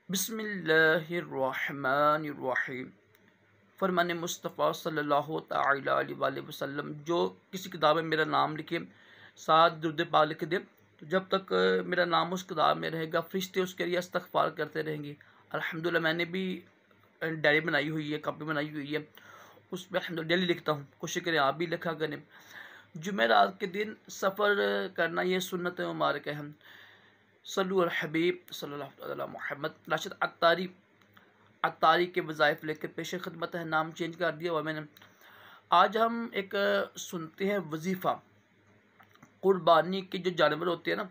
बिस्मिल्लाहिर्रहमानिर्रहीम। फरमान मुस्तफ़ा सल्लल्लाहु तआला अलैहि वसल्लम, जो किसी किताब में मेरा नाम लिखे, साथ दुरूद पाक लिख दे, तो जब तक मेरा नाम उस किताब में रहेगा फरिश्ते उसके लिए इस्तग़फ़ार करते रहेंगे। अल्हम्दुलिल्लाह मैंने भी डायरी बनाई हुई है, कॉपी बनाई हुई है, उसमें अल्हम्दुलिल्लाह डेली लिखता हूँ। कोशिश करें आप भी लिखा करें। जुमेरात के दिन सफ़र करना ये सुन्नत मुबारक है। सल्लु अल हबीब सल्लल्लाहु अलैहि मुहम्मद। राशिद अत्तारी के वज़ाइफ लेकर पेश खिदमत है, नाम चेंज कर दिया हुआ मैंने। आज हम एक सुनते हैं वजीफ़ा। कुर्बानी के जो जानवर होते हैं ना,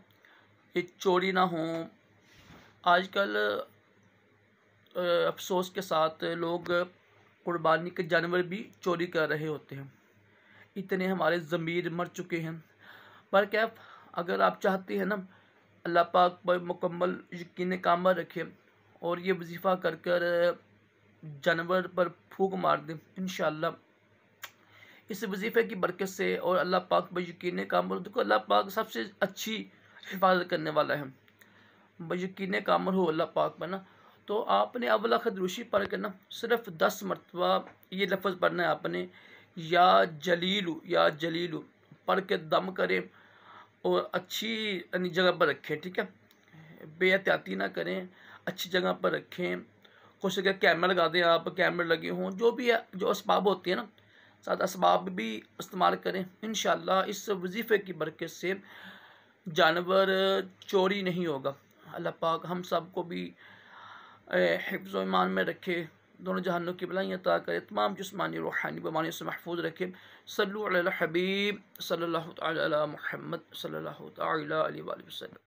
ये चोरी ना हों। आजकल अफसोस के साथ लोग कुर्बानी के जानवर भी चोरी कर रहे होते हैं। इतने हमारे ज़मीर मर चुके हैं। पर क्या, अगर आप चाहते हैं ना अल्लाह पाक पर मुकम्मल यकीन कामल रखें और ये वजीफ़ा कर कर जानवर पर फूंक मार दें, इंशाअल्लाह इस वजीफ़े की बरकत से और अल्लाह पाक पर यकीन कामल, देखो अल्लाह पाक सबसे अच्छी हिफाजत करने वाला है। यकीन कामल हो अल्लाह पाक पर ना, तो आपने अवला खदरूशी पढ़ कर ना सिर्फ 10 मरतबा ये लफ्ज़ पढ़ना है आपने, या जलीलु पढ़ के दम करें और अच्छी जगह पर रखें। ठीक है, बेहतियाती ना करें, अच्छी जगह पर रखें। कोशिश करें कैमरा लगा दें, आप कैमरे लगे हों, जो भी है, जो असबाब होती है ना, साथ असबाब भी इस्तेमाल करें। इंशाअल्लाह इस वजीफ़े की बरकत से जानवर चोरी नहीं होगा। अल्लाह पाक हम सब को भी हिफ्ज़ व ईमान में रखे, दोनों जहानों की भलाइयाँ अता करे, तमाम जिस्मानी रूहानी बीमारियों से महफूज रखे। सल्लु अला हबीब सल्लल्लाहु तआला अला मुहम्मद सल्लल्लाहु तआला अलैहि वसल्लम।